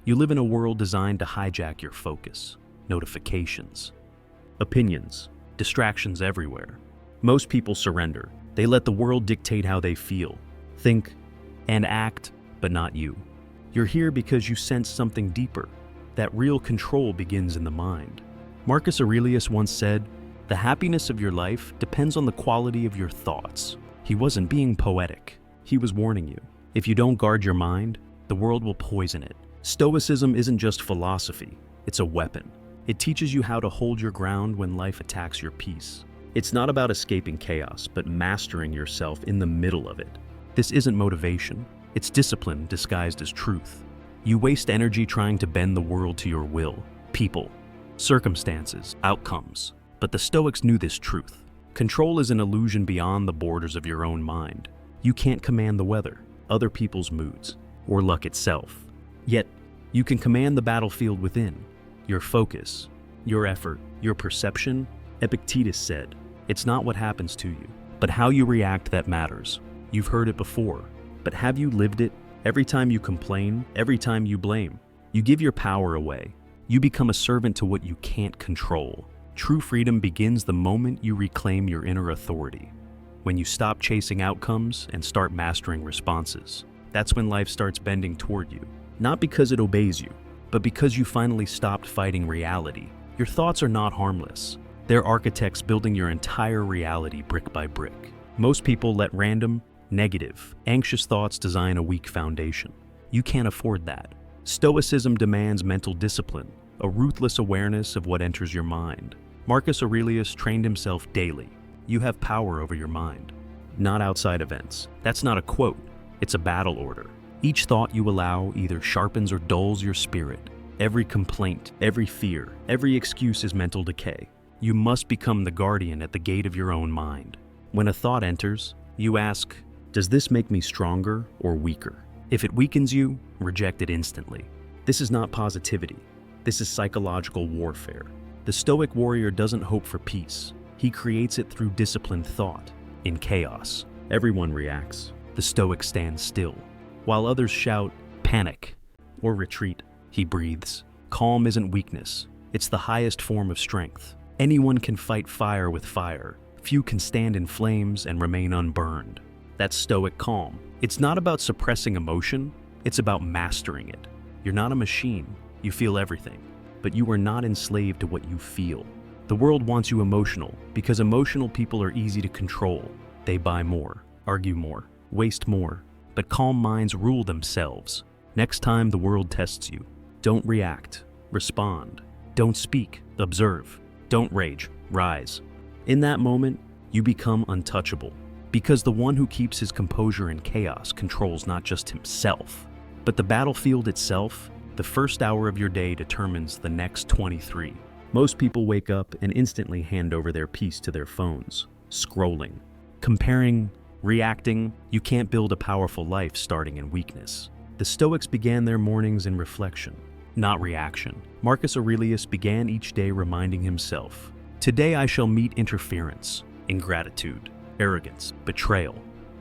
You live in a world designed to hijack your focus. Notifications, opinions, distractions everywhere. Most people surrender. They let the world dictate how they feel, think, and act, but not you. You're here because you sense something deeper. That real control begins in the mind. Marcus Aurelius once said, "The happiness of your life depends on the quality of your thoughts." He wasn't being poetic. He was warning you. If you don't guard your mind, the world will poison it. Stoicism isn't just philosophy, it's a weapon. It teaches you how to hold your ground when life attacks your peace. It's not about escaping chaos, but mastering yourself in the middle of it. This isn't motivation, it's discipline disguised as truth. You waste energy trying to bend the world to your will, people, circumstances, outcomes. But the Stoics knew this truth. Control is an illusion beyond the borders of your own mind. You can't command the weather, other people's moods, or luck itself. Yet, you can command the battlefield within. Your focus, your effort, your perception. Epictetus said, "It's not what happens to you, but how you react that matters." You've heard it before, but have you lived it? Every time you complain, every time you blame, you give your power away. You become a servant to what you can't control. True freedom begins the moment you reclaim your inner authority. When you stop chasing outcomes and start mastering responses. That's when life starts bending toward you. Not because it obeys you, but because you finally stopped fighting reality. Your thoughts are not harmless. They're architects building your entire reality brick by brick. Most people let random, negative, anxious thoughts design a weak foundation. You can't afford that. Stoicism demands mental discipline, a ruthless awareness of what enters your mind. Marcus Aurelius trained himself daily. You have power over your mind, not outside events. That's not a quote, it's a battle order. Each thought you allow either sharpens or dulls your spirit. Every complaint, every fear, every excuse is mental decay. You must become the guardian at the gate of your own mind. When a thought enters, you ask, does this make me stronger or weaker? If it weakens you, reject it instantly. This is not positivity. This is psychological warfare. The Stoic warrior doesn't hope for peace. He creates it through disciplined thought. In chaos, everyone reacts. The Stoic stands still. While others shout, panic, or retreat, he breathes. Calm isn't weakness. It's the highest form of strength. Anyone can fight fire with fire. Few can stand in flames and remain unburned. That's Stoic calm. It's not about suppressing emotion, it's about mastering it. You're not a machine, you feel everything, but you are not enslaved to what you feel. The world wants you emotional because emotional people are easy to control. They buy more, argue more, waste more, but calm minds rule themselves. Next time the world tests you, don't react, respond. Don't speak, observe. Don't rage, rise. In that moment, you become untouchable. Because the one who keeps his composure in chaos controls not just himself, but the battlefield itself. The first hour of your day determines the next 23. Most people wake up and instantly hand over their peace to their phones, scrolling, comparing, reacting. You can't build a powerful life starting in weakness. The Stoics began their mornings in reflection, not reaction. Marcus Aurelius began each day reminding himself, today I shall meet interference, ingratitude, arrogance, betrayal,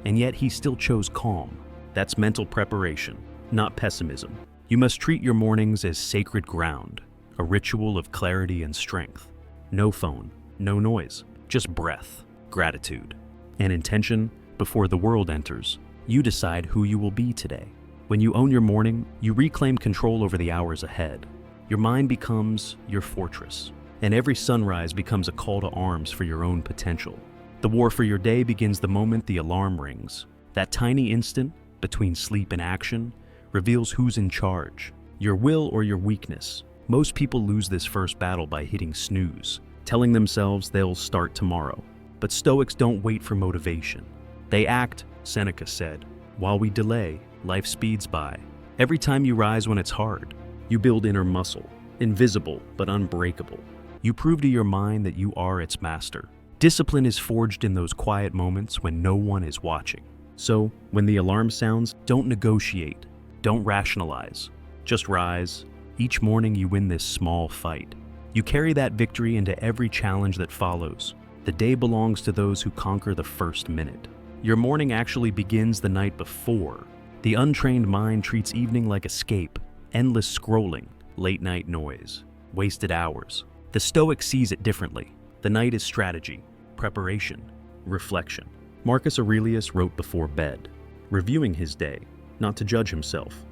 and yet he still chose calm. That's mental preparation, not pessimism. You must treat your mornings as sacred ground, a ritual of clarity and strength. No phone, no noise, just breath, gratitude, and intention. Before the world enters, you decide who you will be today. When you own your morning, you reclaim control over the hours ahead. Your mind becomes your fortress, and every sunrise becomes a call to arms for your own potential. The war for your day begins the moment the alarm rings. That tiny instant between sleep and action reveals who's in charge, your will or your weakness. Most people lose this first battle by hitting snooze, telling themselves they'll start tomorrow. But Stoics don't wait for motivation. They act, Seneca said. While we delay, life speeds by. Every time you rise when it's hard, you build inner muscle, invisible but unbreakable. You prove to your mind that you are its master. Discipline is forged in those quiet moments when no one is watching. So, when the alarm sounds, don't negotiate, don't rationalize, just rise. Each morning you win this small fight. You carry that victory into every challenge that follows. The day belongs to those who conquer the first minute. Your morning actually begins the night before. The untrained mind treats evening like escape, endless scrolling, late-night noise, wasted hours. The Stoic sees it differently. The night is strategy, preparation, reflection. Marcus Aurelius wrote before bed, reviewing his day, not to judge himself,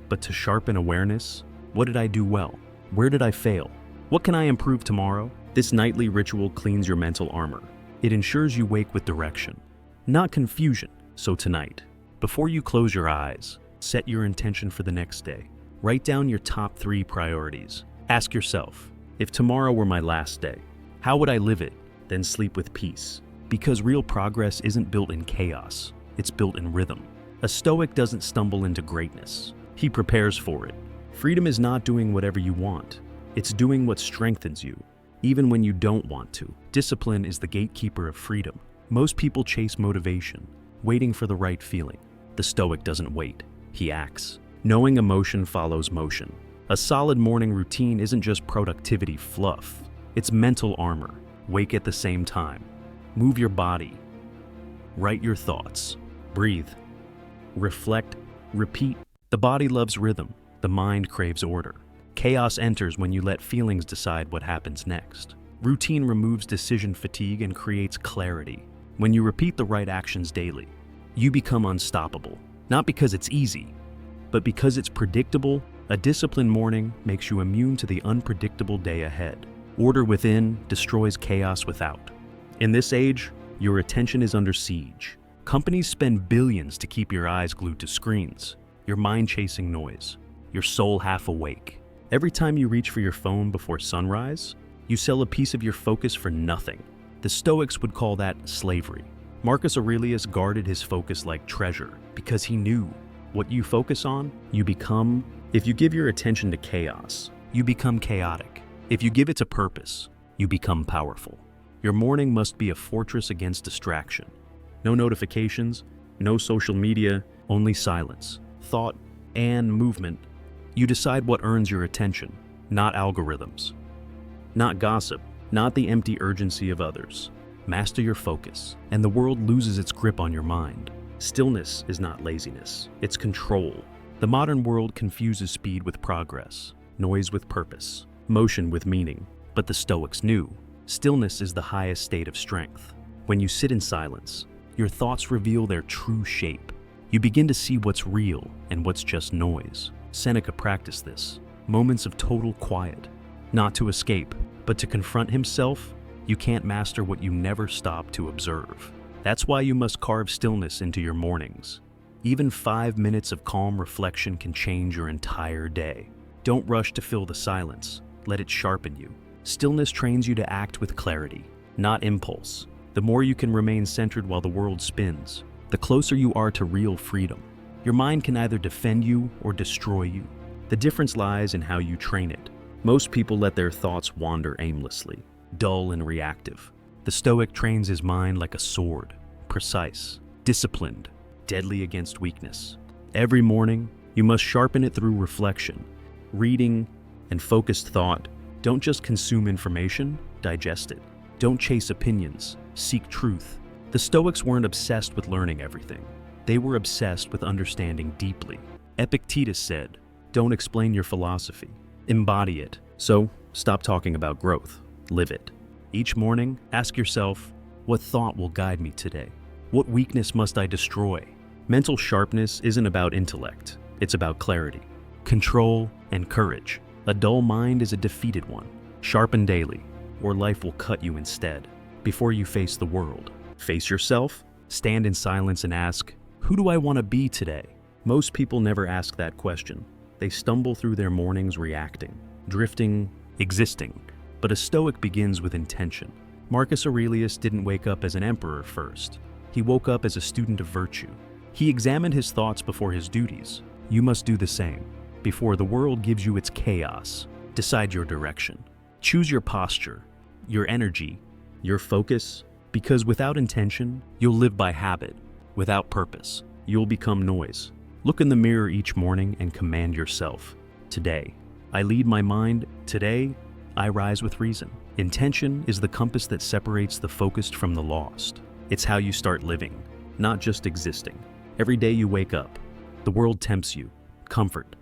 but to sharpen awareness. What did I do well? Where did I fail? What can I improve tomorrow? This nightly ritual cleans your mental armor. It ensures you wake with direction, not confusion. So tonight, before you close your eyes, set your intention for the next day. Write down your top 3 priorities. Ask yourself, if tomorrow were my last day, how would I live it? Then sleep with peace. Because real progress isn't built in chaos, it's built in rhythm. A Stoic doesn't stumble into greatness. He prepares for it. Freedom is not doing whatever you want. It's doing what strengthens you, even when you don't want to. Discipline is the gatekeeper of freedom. Most people chase motivation, waiting for the right feeling. The Stoic doesn't wait. He acts. Knowing emotion follows motion. A solid morning routine isn't just productivity fluff. It's mental armor. Wake at the same time. Move your body. Write your thoughts. Breathe. Reflect. Repeat. The body loves rhythm. The mind craves order. Chaos enters when you let feelings decide what happens next. Routine removes decision fatigue and creates clarity. When you repeat the right actions daily, you become unstoppable. Not because it's easy, but because it's predictable. A disciplined morning makes you immune to the unpredictable day ahead. Order within destroys chaos without. In this age, your attention is under siege. Companies spend billions to keep your eyes glued to screens, your mind chasing noise, your soul half awake. Every time you reach for your phone before sunrise, you sell a piece of your focus for nothing. The Stoics would call that slavery. Marcus Aurelius guarded his focus like treasure because he knew what you focus on, you become. If you give your attention to chaos, you become chaotic. If you give it to purpose, you become powerful. Your morning must be a fortress against distraction. No notifications, no social media, only silence, thought, and movement. You decide what earns your attention, not algorithms, not gossip, not the empty urgency of others. Master your focus, and the world loses its grip on your mind. Stillness is not laziness, it's control. The modern world confuses speed with progress, noise with purpose, motion with meaning. But the Stoics knew, stillness is the highest state of strength. When you sit in silence, your thoughts reveal their true shape. You begin to see what's real and what's just noise. Seneca practiced this, moments of total quiet, not to escape, but to confront himself. You can't master what you never stop to observe. That's why you must carve stillness into your mornings. Even 5 minutes of calm reflection can change your entire day. Don't rush to fill the silence. Let it sharpen you. Stillness trains you to act with clarity, not impulse. The more you can remain centered while the world spins, the closer you are to real freedom. Your mind can either defend you or destroy you. The difference lies in how you train it. Most people let their thoughts wander aimlessly, dull and reactive. The Stoic trains his mind like a sword, precise, disciplined, deadly against weakness. Every morning, you must sharpen it through reflection, reading, and focused thought. Don't just consume information, digest it. Don't chase opinions, seek truth. The Stoics weren't obsessed with learning everything. They were obsessed with understanding deeply. Epictetus said, "Don't explain your philosophy, embody it." So, stop talking about growth, live it. Each morning, ask yourself, what thought will guide me today? What weakness must I destroy? Mental sharpness isn't about intellect, it's about clarity, control, and courage. A dull mind is a defeated one. Sharpen daily, or life will cut you instead. Before you face the world, face yourself, stand in silence and ask, who do I want to be today? Most people never ask that question. They stumble through their mornings reacting, drifting, existing. But a Stoic begins with intention. Marcus Aurelius didn't wake up as an emperor first. He woke up as a student of virtue. He examined his thoughts before his duties. You must do the same. Before the world gives you its chaos, decide your direction. Choose your posture, your energy, your focus, because without intention, you'll live by habit. Without purpose, you'll become noise. Look in the mirror each morning and command yourself. Today, I lead my mind. Today, I rise with reason. Intention is the compass that separates the focused from the lost. It's how you start living, not just existing. Every day you wake up, the world tempts you. Comfort,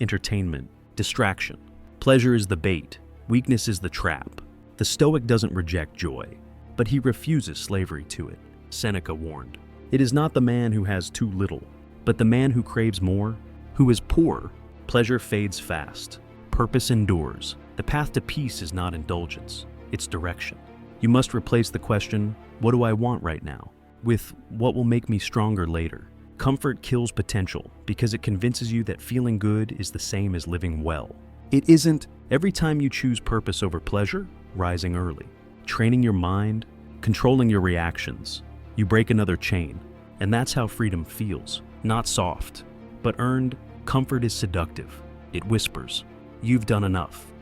entertainment, distraction. Pleasure is the bait, weakness is the trap. The Stoic doesn't reject joy, but he refuses slavery to it. Seneca warned, "It is not the man who has too little, but the man who craves more, who is poor." Pleasure fades fast. Purpose endures. The path to peace is not indulgence, it's direction. You must replace the question, "What do I want right now?" with "What will make me stronger later?" Comfort kills potential because it convinces you that feeling good is the same as living well. It isn't. Every time you choose purpose over pleasure, rising early, training your mind, controlling your reactions, you break another chain. And that's how freedom feels. Not soft, but earned. Comfort is seductive. It whispers, "You've done enough.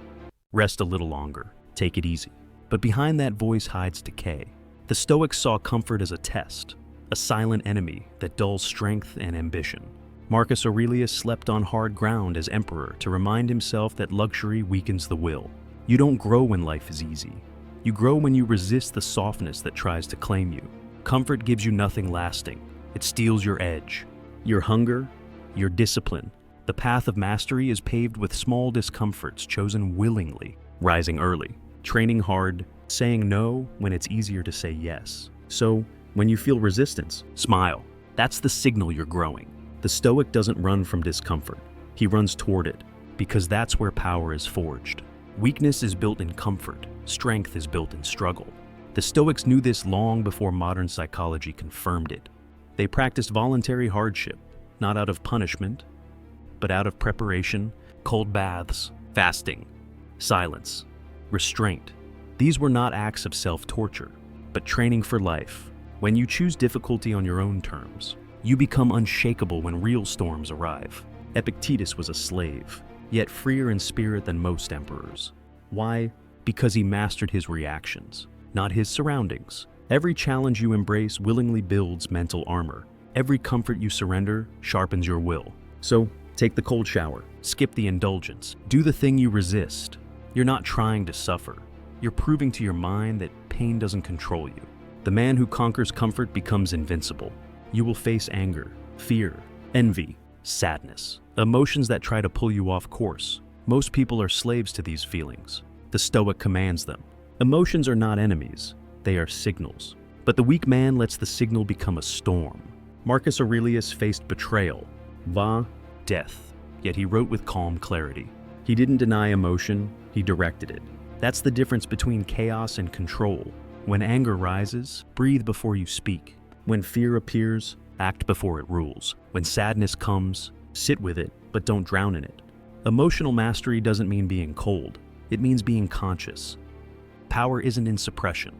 Rest a little longer. Take it easy." But behind that voice hides decay. The Stoics saw comfort as a test, a silent enemy that dulls strength and ambition. Marcus Aurelius slept on hard ground as emperor to remind himself that luxury weakens the will. You don't grow when life is easy. You grow when you resist the softness that tries to claim you. Comfort gives you nothing lasting. It steals your edge, your hunger, your discipline. The path of mastery is paved with small discomforts chosen willingly, rising early, training hard, saying no when it's easier to say yes. So, when you feel resistance, smile. That's the signal you're growing. The Stoic doesn't run from discomfort. He runs toward it, because that's where power is forged. Weakness is built in comfort. Strength is built in struggle. The Stoics knew this long before modern psychology confirmed it. They practiced voluntary hardship, not out of punishment, but out of preparation, cold baths, fasting, silence, restraint. These were not acts of self-torture, but training for life. When you choose difficulty on your own terms, you become unshakable when real storms arrive. Epictetus was a slave, yet freer in spirit than most emperors. Why? Because he mastered his reactions, not his surroundings. Every challenge you embrace willingly builds mental armor. Every comfort you surrender sharpens your will. So, take the cold shower, skip the indulgence, do the thing you resist. You're not trying to suffer. You're proving to your mind that pain doesn't control you. The man who conquers comfort becomes invincible. You will face anger, fear, envy, sadness, emotions that try to pull you off course. Most people are slaves to these feelings. The Stoic commands them. Emotions are not enemies, they are signals. But the weak man lets the signal become a storm. Marcus Aurelius faced betrayal, death, yet he wrote with calm clarity. He didn't deny emotion, he directed it. That's the difference between chaos and control. When anger rises, breathe before you speak. When fear appears, act before it rules. When sadness comes, sit with it, but don't drown in it. Emotional mastery doesn't mean being cold. It means being conscious. Power isn't in suppression,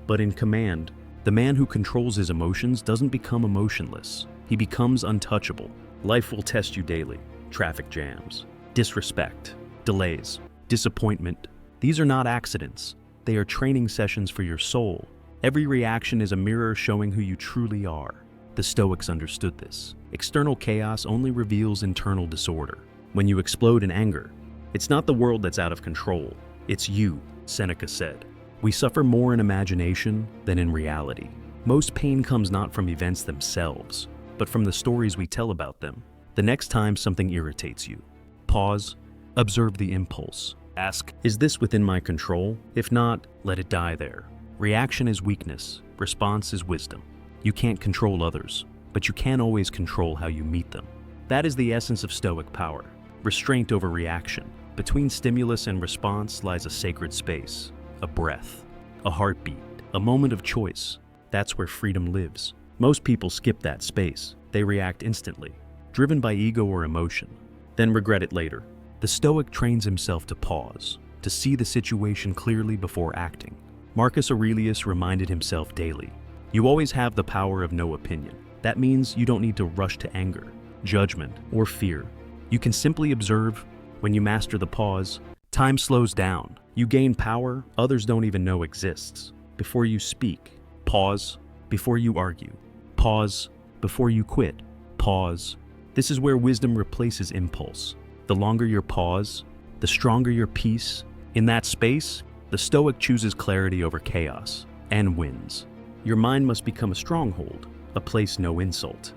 but in command. The man who controls his emotions doesn't become emotionless. He becomes untouchable. Life will test you daily. Traffic jams, disrespect, delays, disappointment. These are not accidents. They are training sessions for your soul. Every reaction is a mirror showing who you truly are. The Stoics understood this. External chaos only reveals internal disorder. When you explode in anger, it's not the world that's out of control. It's you, Seneca said. We suffer more in imagination than in reality. Most pain comes not from events themselves, but from the stories we tell about them. The next time something irritates you, pause, observe the impulse. Ask, is this within my control? If not, let it die there. Reaction is weakness, response is wisdom. You can't control others, but you can always control how you meet them. That is the essence of Stoic power, restraint over reaction. Between stimulus and response lies a sacred space, a breath, a heartbeat, a moment of choice. That's where freedom lives. Most people skip that space. They react instantly, driven by ego or emotion, then regret it later. The Stoic trains himself to pause, to see the situation clearly before acting. Marcus Aurelius reminded himself daily, you always have the power of no opinion. That means you don't need to rush to anger, judgment, or fear. You can simply observe. When you master the pause, time slows down. You gain power others don't even know exists. Before you speak, pause. Before you argue, pause. Before you quit, pause. This is where wisdom replaces impulse. The longer your pause, the stronger your peace. In that space, the Stoic chooses clarity over chaos and wins. Your mind must become a stronghold, a place no insult,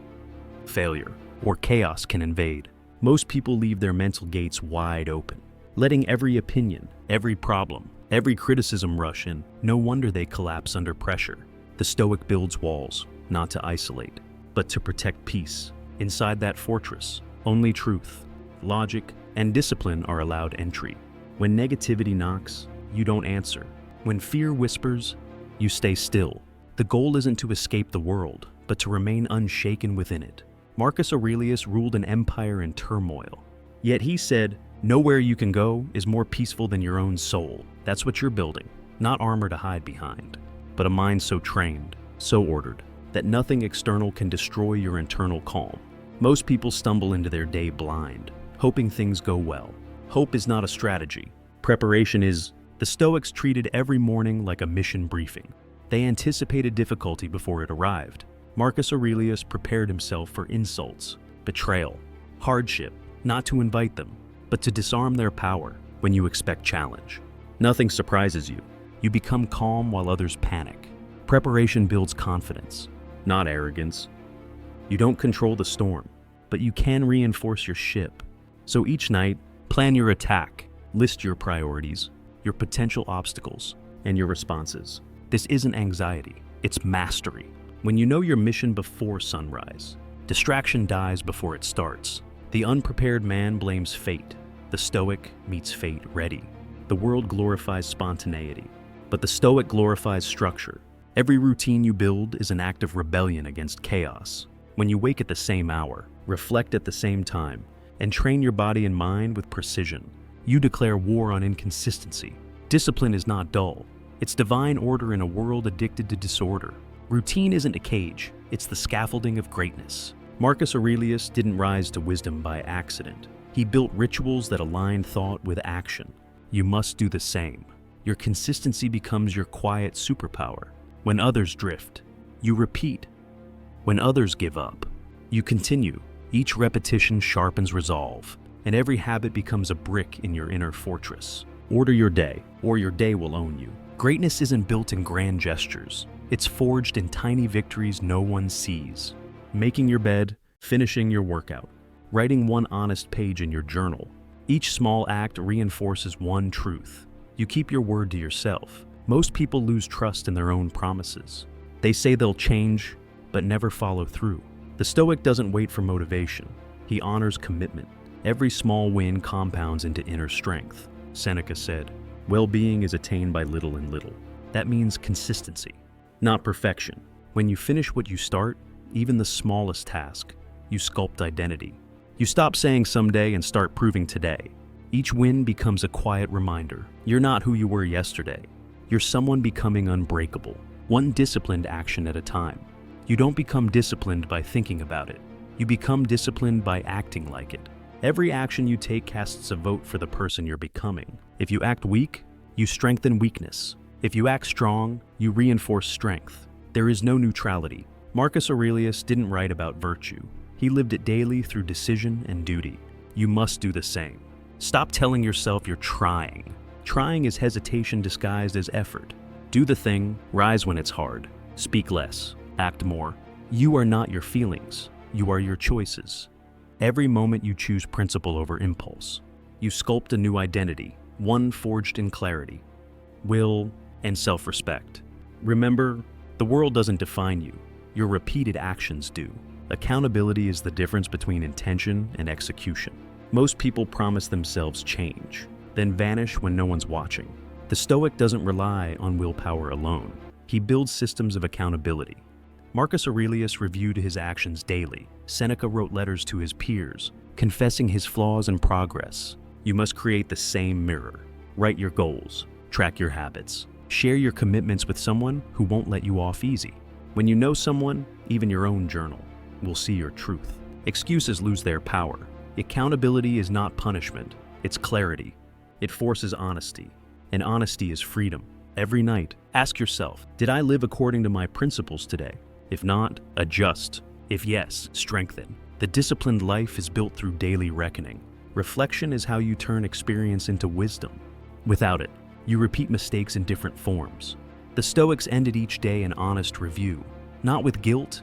failure, or chaos can invade. Most people leave their mental gates wide open, letting every opinion, every problem, every criticism rush in. No wonder they collapse under pressure. The Stoic builds walls, not to isolate, but to protect peace. Inside that fortress, only truth, logic, and discipline are allowed entry. When negativity knocks, you don't answer. When fear whispers, you stay still. The goal isn't to escape the world, but to remain unshaken within it. Marcus Aurelius ruled an empire in turmoil. Yet he said, "Nowhere you can go is more peaceful than your own soul." That's what you're building, not armor to hide behind, but a mind so trained, so ordered, that nothing external can destroy your internal calm. Most people stumble into their day blind, hoping things go well. Hope is not a strategy. Preparation is. The Stoics treated every morning like a mission briefing. They anticipated difficulty before it arrived. Marcus Aurelius prepared himself for insults, betrayal, hardship, not to invite them, but to disarm their power. When you expect challenge, nothing surprises you. You become calm while others panic. Preparation builds confidence, not arrogance. You don't control the storm, but you can reinforce your ship. So each night, plan your attack, list your priorities, your potential obstacles, and your responses. This isn't anxiety, it's mastery. When you know your mission before sunrise, distraction dies before it starts. The unprepared man blames fate. The Stoic meets fate ready. The world glorifies spontaneity, but the Stoic glorifies structure. Every routine you build is an act of rebellion against chaos. When you wake at the same hour, reflect at the same time, and train your body and mind with precision, you declare war on inconsistency. Discipline is not dull. It's divine order in a world addicted to disorder. Routine isn't a cage, it's the scaffolding of greatness. Marcus Aurelius didn't rise to wisdom by accident. He built rituals that aligned thought with action. You must do the same. Your consistency becomes your quiet superpower. When others drift, you repeat. When others give up, you continue. Each repetition sharpens resolve, and every habit becomes a brick in your inner fortress. Order your day, or your day will own you. Greatness isn't built in grand gestures. It's forged in tiny victories no one sees. Making your bed, finishing your workout, writing one honest page in your journal. Each small act reinforces one truth. You keep your word to yourself. Most people lose trust in their own promises. They say they'll change, but never follow through. The Stoic doesn't wait for motivation. He honors commitment. Every small win compounds into inner strength. Seneca said, "Well-being is attained by little and little." That means consistency, not perfection. When you finish what you start, even the smallest task, you sculpt identity. You stop saying someday and start proving today. Each win becomes a quiet reminder. You're not who you were yesterday. You're someone becoming unbreakable, one disciplined action at a time. You don't become disciplined by thinking about it. You become disciplined by acting like it. Every action you take casts a vote for the person you're becoming. If you act weak, you strengthen weakness. If you act strong, you reinforce strength. There is no neutrality. Marcus Aurelius didn't write about virtue. He lived it daily through decision and duty. You must do the same. Stop telling yourself you're trying. Trying is hesitation disguised as effort. Do the thing, rise when it's hard. Speak less, act more. You are not your feelings. You are your choices. Every moment you choose principle over impulse. You sculpt a new identity, one forged in clarity, will, and self-respect. Remember, the world doesn't define you. Your repeated actions do. Accountability is the difference between intention and execution. Most people promise themselves change, then vanish when no one's watching. The Stoic doesn't rely on willpower alone. He builds systems of accountability. Marcus Aurelius reviewed his actions daily. Seneca wrote letters to his peers, confessing his flaws and progress. You must create the same mirror. Write your goals, track your habits, share your commitments with someone who won't let you off easy. When you know someone, even your own journal will see your truth. Excuses lose their power. Accountability is not punishment, it's clarity. It forces honesty, and honesty is freedom. Every night, ask yourself, did I live according to my principles today? If not, adjust. If yes, strengthen. The disciplined life is built through daily reckoning. Reflection is how you turn experience into wisdom. Without it, you repeat mistakes in different forms. The Stoics ended each day an honest review, not with guilt,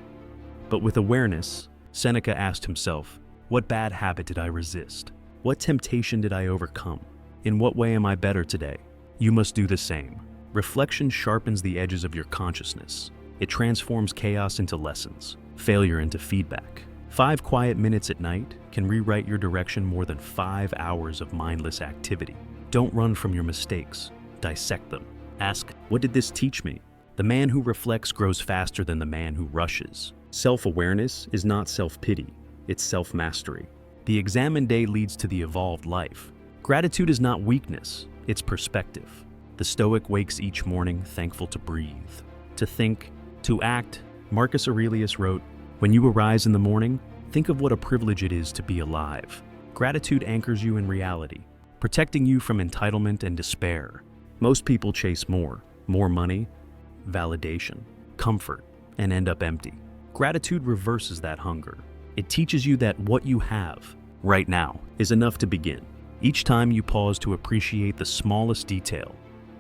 but with awareness. Seneca asked himself, What bad habit did I resist? What temptation did I overcome? In what way am I better today? You must do the same. Reflection sharpens the edges of your consciousness. It transforms chaos into lessons, failure into feedback. 5 quiet minutes at night can rewrite your direction more than 5 hours of mindless activity. Don't run from your mistakes. Dissect them. Ask, what did this teach me? The man who reflects grows faster than the man who rushes. Self-awareness is not self-pity, it's self-mastery. The examined day leads to the evolved life. Gratitude is not weakness, it's perspective. The Stoic wakes each morning thankful to breathe, to think, to act. Marcus Aurelius wrote, "When you arise in the morning, think of what a privilege it is to be alive." Gratitude anchors you in reality, protecting you from entitlement and despair. Most people chase more money, validation, comfort, and end up empty. Gratitude reverses that hunger. It teaches you that what you have, right now, is enough to begin. Each time you pause to appreciate the smallest detail,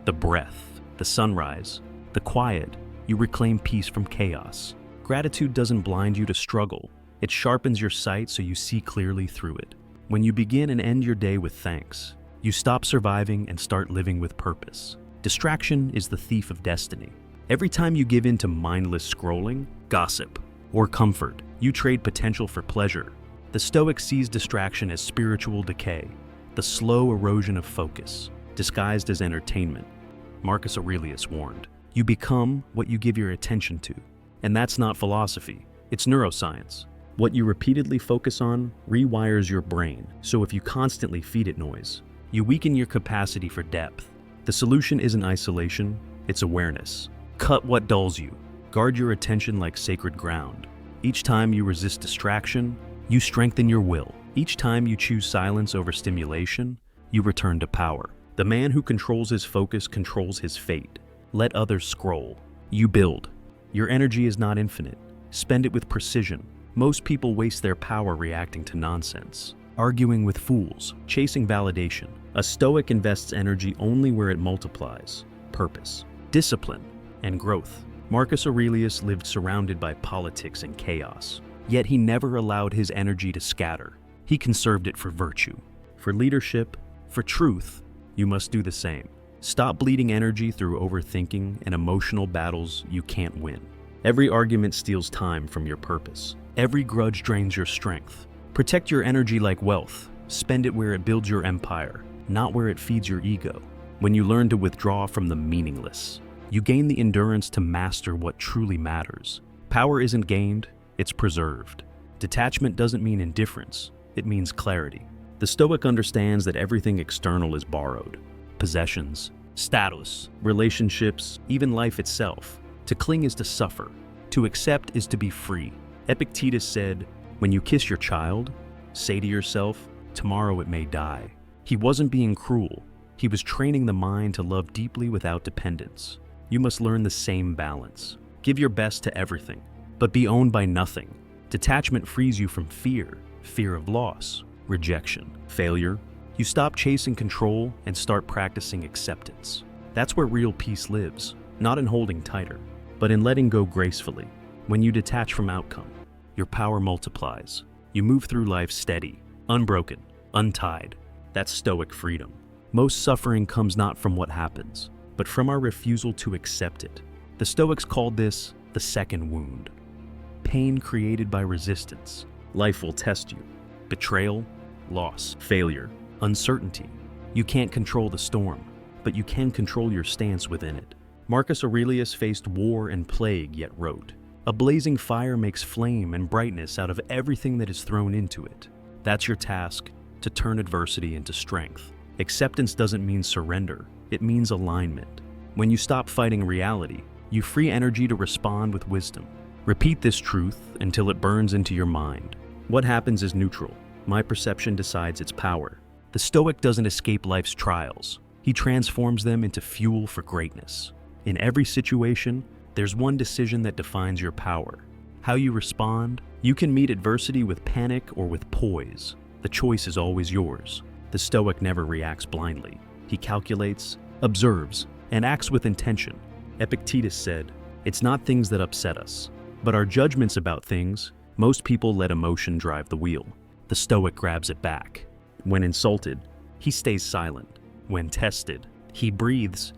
the breath, the sunrise, the quiet, you reclaim peace from chaos. Gratitude doesn't blind you to struggle. It sharpens your sight so you see clearly through it. When you begin and end your day with thanks, you stop surviving and start living with purpose. Distraction is the thief of destiny. Every time you give in to mindless scrolling, gossip, or comfort, you trade potential for pleasure. The Stoic sees distraction as spiritual decay, the slow erosion of focus, disguised as entertainment. Marcus Aurelius warned, "You become what you give your attention to." And that's not philosophy, it's neuroscience. What you repeatedly focus on rewires your brain, so if you constantly feed it noise, you weaken your capacity for depth. The solution isn't isolation, it's awareness. Cut what dulls you. Guard your attention like sacred ground. Each time you resist distraction, you strengthen your will. Each time you choose silence over stimulation, you return to power. The man who controls his focus controls his fate. Let others scroll. You build. Your energy is not infinite. Spend it with precision. Most people waste their power reacting to nonsense, arguing with fools, chasing validation. A Stoic invests energy only where it multiplies: purpose, discipline, and growth. Marcus Aurelius lived surrounded by politics and chaos, yet he never allowed his energy to scatter. He conserved it for virtue, for leadership, for truth. You must do the same. Stop bleeding energy through overthinking and emotional battles you can't win. Every argument steals time from your purpose. Every grudge drains your strength. Protect your energy like wealth. Spend it where it builds your empire, not where it feeds your ego. When you learn to withdraw from the meaningless, you gain the endurance to master what truly matters. Power isn't gained, it's preserved. Detachment doesn't mean indifference, it means clarity. The Stoic understands that everything external is borrowed. Possessions, status, relationships, even life itself. To cling is to suffer. To accept is to be free. Epictetus said, "When you kiss your child, say to yourself, tomorrow it may die." He wasn't being cruel. He was training the mind to love deeply without dependence. You must learn the same balance. Give your best to everything, but be owned by nothing. Detachment frees you from fear of loss, rejection, failure. You stop chasing control and start practicing acceptance. That's where real peace lives, not in holding tighter, but in letting go gracefully. When you detach from outcome, your power multiplies. You move through life steady, unbroken, untied. That's Stoic freedom. Most suffering comes not from what happens, but from our refusal to accept it. The Stoics called this the second wound. Pain created by resistance. Life will test you. Betrayal, loss, failure, uncertainty. You can't control the storm, but you can control your stance within it. Marcus Aurelius faced war and plague, yet wrote, "A blazing fire makes flame and brightness out of everything that is thrown into it." That's your task, to turn adversity into strength. Acceptance doesn't mean surrender, it means alignment. When you stop fighting reality, you free energy to respond with wisdom. Repeat this truth until it burns into your mind. What happens is neutral. My perception decides its power. The Stoic doesn't escape life's trials. He transforms them into fuel for greatness. In every situation, there's one decision that defines your power. How you respond. You can meet adversity with panic or with poise. The choice is always yours. The Stoic never reacts blindly. He calculates, observes, and acts with intention. Epictetus said, "It's not things that upset us, but our judgments about things." Most people let emotion drive the wheel. the Stoic grabs it back. When insulted, he stays silent. When tested, he breathes.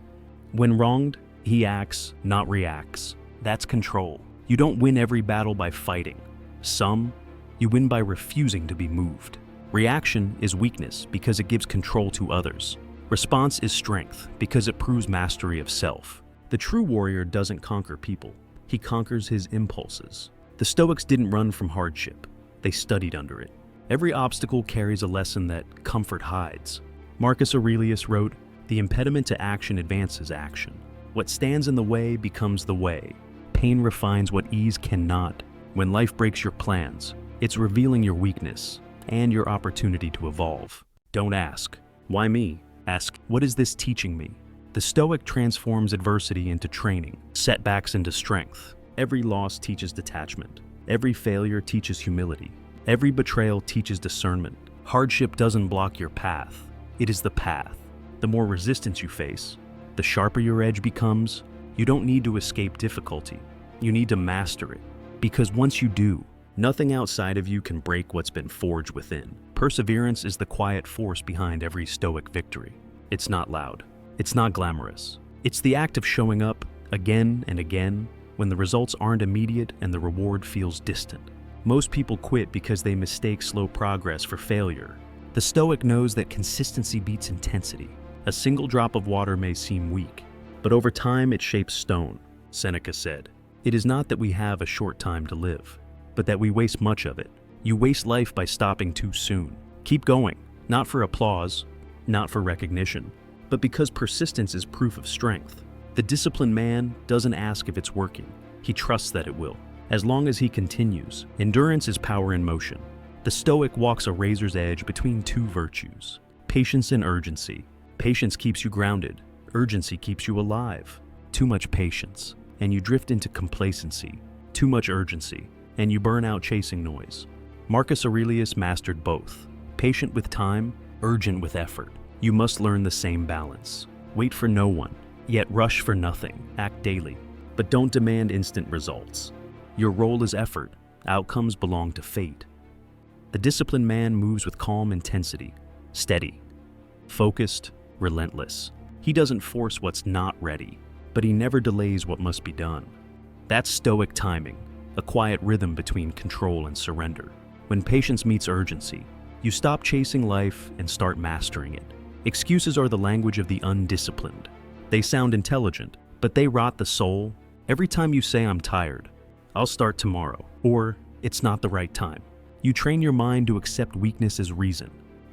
When wronged, he acts, not reacts. That's control. You don't win every battle by fighting. Some, you win by refusing to be moved. Reaction is weakness because it gives control to others. Response is strength because it proves mastery of self. The true warrior doesn't conquer people. He conquers his impulses. The Stoics didn't run from hardship. They studied under it. Every obstacle carries a lesson that comfort hides. Marcus Aurelius wrote, "The impediment to action advances action. What stands in the way becomes the way. Pain refines what ease cannot. When life breaks your plans, it's revealing your weakness and your opportunity to evolve." Don't ask, "Why me?" Ask, "What is this teaching me?" The Stoic transforms adversity into training, setbacks into strength. Every loss teaches detachment. Every failure teaches humility. Every betrayal teaches discernment. Hardship doesn't block your path. It is the path. The more resistance you face, the sharper your edge becomes. You don't need to escape difficulty. You need to master it. Because once you do, nothing outside of you can break what's been forged within. Perseverance is the quiet force behind every Stoic victory. It's not loud. It's not glamorous. It's the act of showing up again and again when the results aren't immediate and the reward feels distant. Most people quit because they mistake slow progress for failure. The Stoic knows that consistency beats intensity. A single drop of water may seem weak, but over time it shapes stone. Seneca said, "It is not that we have a short time to live, but that we waste much of it." You waste life by stopping too soon. Keep going, not for applause, not for recognition, but because persistence is proof of strength. The disciplined man doesn't ask if it's working. He trusts that it will. As long as he continues, endurance is power in motion. The Stoic walks a razor's edge between two virtues, patience and urgency. Patience keeps you grounded. Urgency keeps you alive. Too much patience, and you drift into complacency. Too much urgency, and you burn out chasing noise. Marcus Aurelius mastered both. Patient with time, urgent with effort. You must learn the same balance. Wait for no one, yet rush for nothing. Act daily, but don't demand instant results. Your role is effort. Outcomes belong to fate. The disciplined man moves with calm intensity, steady, focused, relentless. He doesn't force what's not ready, but he never delays what must be done. That's Stoic timing, a quiet rhythm between control and surrender. When patience meets urgency, you stop chasing life and start mastering it. Excuses are the language of the undisciplined. They sound intelligent, but they rot the soul. Every time you say, "I'm tired," "I'll start tomorrow," or "It's not the right time," you train your mind to accept weakness as reason.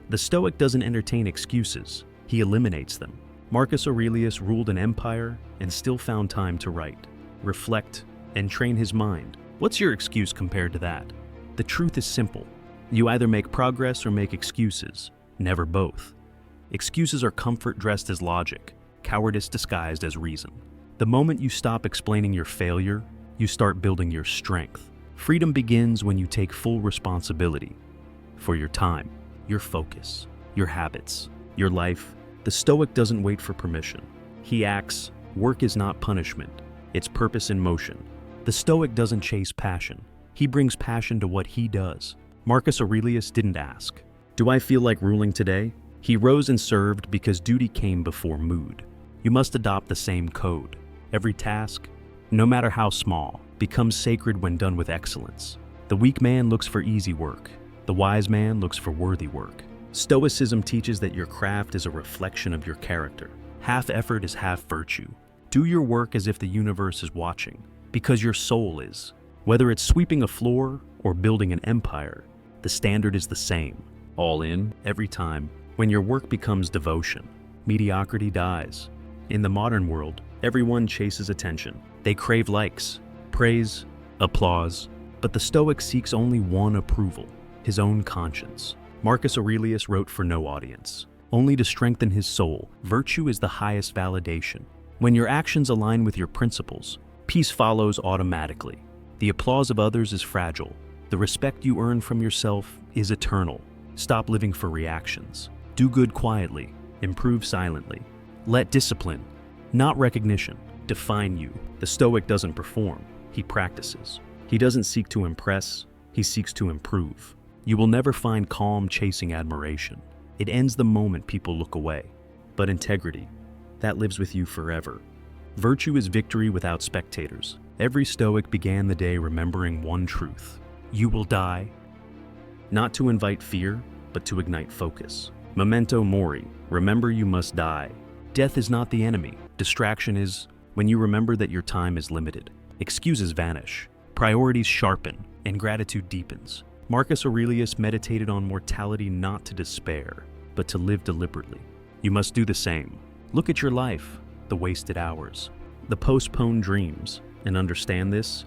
The Stoic doesn't entertain excuses, he eliminates them. Marcus Aurelius ruled an empire and still found time to write, reflect, and train his mind. What's your excuse compared to that? The truth is simple. You either make progress or make excuses, never both. Excuses are comfort dressed as logic, cowardice disguised as reason. The moment you stop explaining your failure, you start building your strength. Freedom begins when you take full responsibility for your time, your focus, your habits, your life. The Stoic doesn't wait for permission. He acts. Work is not punishment. It's purpose in motion. The Stoic doesn't chase passion. He brings passion to what he does. Marcus Aurelius didn't ask, "Do I feel like ruling today?" He rose and served because duty came before mood. You must adopt the same code. Every task, no matter how small, becomes sacred when done with excellence. The weak man looks for easy work. The wise man looks for worthy work. Stoicism teaches that your craft is a reflection of your character. Half effort is half virtue. Do your work as if the universe is watching, because your soul is. Whether it's sweeping a floor or building an empire, the standard is the same. All in, every time. When your work becomes devotion, mediocrity dies. In the modern world, everyone chases attention. They crave likes, praise, applause, but the Stoic seeks only one approval, his own conscience. Marcus Aurelius wrote for no audience, only to strengthen his soul. Virtue is the highest validation. When your actions align with your principles, peace follows automatically. The applause of others is fragile. The respect you earn from yourself is eternal. Stop living for reactions. Do good quietly. Improve silently. Let discipline, not recognition, define you. The Stoic doesn't perform. He practices. He doesn't seek to impress. He seeks to improve. You will never find calm chasing admiration. It ends the moment people look away. But integrity, that lives with you forever. Virtue is victory without spectators. Every Stoic began the day remembering one truth: you will die. Not to invite fear, but to ignite focus. Memento mori, remember you must die. Death is not the enemy. Distraction is when you remember that your time is limited. Excuses vanish, priorities sharpen, and gratitude deepens. Marcus Aurelius meditated on mortality not to despair, but to live deliberately. You must do the same. Look at your life, the wasted hours, the postponed dreams, and understand this: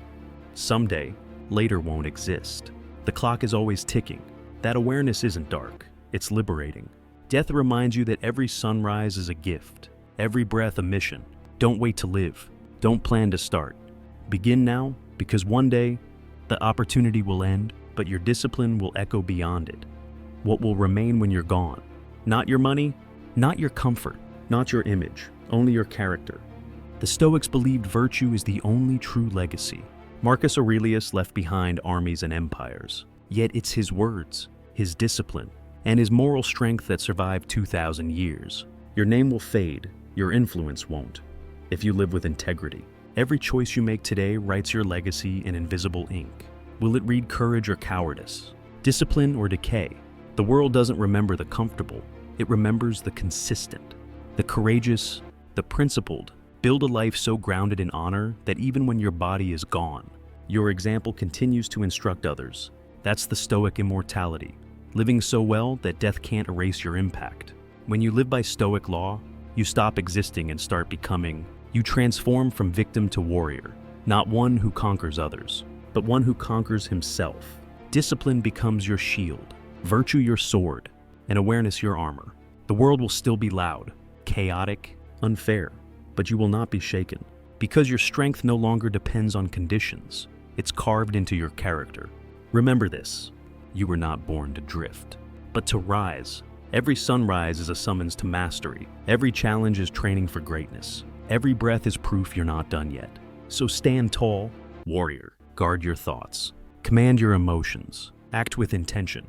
someday, later won't exist. The clock is always ticking. That awareness isn't dark, it's liberating. Death reminds you that every sunrise is a gift, every breath a mission. Don't wait to live. Don't plan to start. Begin now, because one day, the opportunity will end, but your discipline will echo beyond it. What will remain when you're gone? Not your money, not your comfort, not your image, only your character. The Stoics believed virtue is the only true legacy. Marcus Aurelius left behind armies and empires, yet it's his words, his discipline, and his moral strength that survived 2,000 years. Your name will fade, your influence won't, if you live with integrity. Every choice you make today writes your legacy in invisible ink. Will it read courage or cowardice, discipline or decay? The world doesn't remember the comfortable, it remembers the consistent, the courageous, the principled. Build a life so grounded in honor that even when your body is gone, your example continues to instruct others. That's the Stoic immortality, living so well that death can't erase your impact. When you live by Stoic law, you stop existing and start becoming. You transform from victim to warrior, not one who conquers others, but one who conquers himself. Discipline becomes your shield, virtue your sword, and awareness your armor. The world will still be loud, chaotic, unfair, but you will not be shaken, because your strength no longer depends on conditions. It's carved into your character. Remember this: you were not born to drift, but to rise. Every sunrise is a summons to mastery. Every challenge is training for greatness. Every breath is proof you're not done yet. So stand tall, warrior. Guard your thoughts. Command your emotions. Act with intention.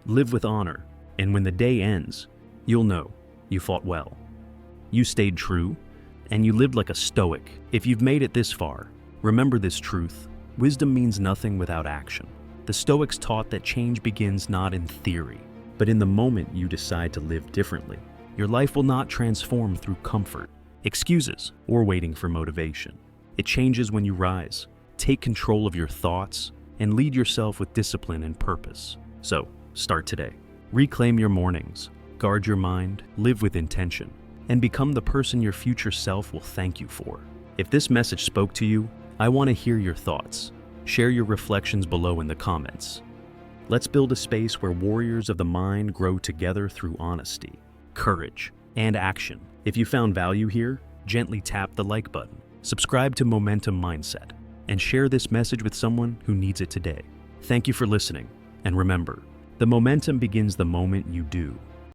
Live with honor. And when the day ends, you'll know you fought well. You stayed true, and you lived like a Stoic. If you've made it this far, remember this truth: wisdom means nothing without action. The Stoics taught that change begins not in theory, but in the moment you decide to live differently. Your life will not transform through comfort, excuses, or waiting for motivation. It changes when you rise, take control of your thoughts, and lead yourself with discipline and purpose. So, start today. Reclaim your mornings, guard your mind, live with intention, and become the person your future self will thank you for. If this message spoke to you, I want to hear your thoughts. Share your reflections below in the comments. Let's build a space where warriors of the mind grow together through honesty, courage, and action. If you found value here, gently tap the like button, subscribe to Momentum Mindset, and share this message with someone who needs it today. Thank you for listening, and remember, the momentum begins the moment you do.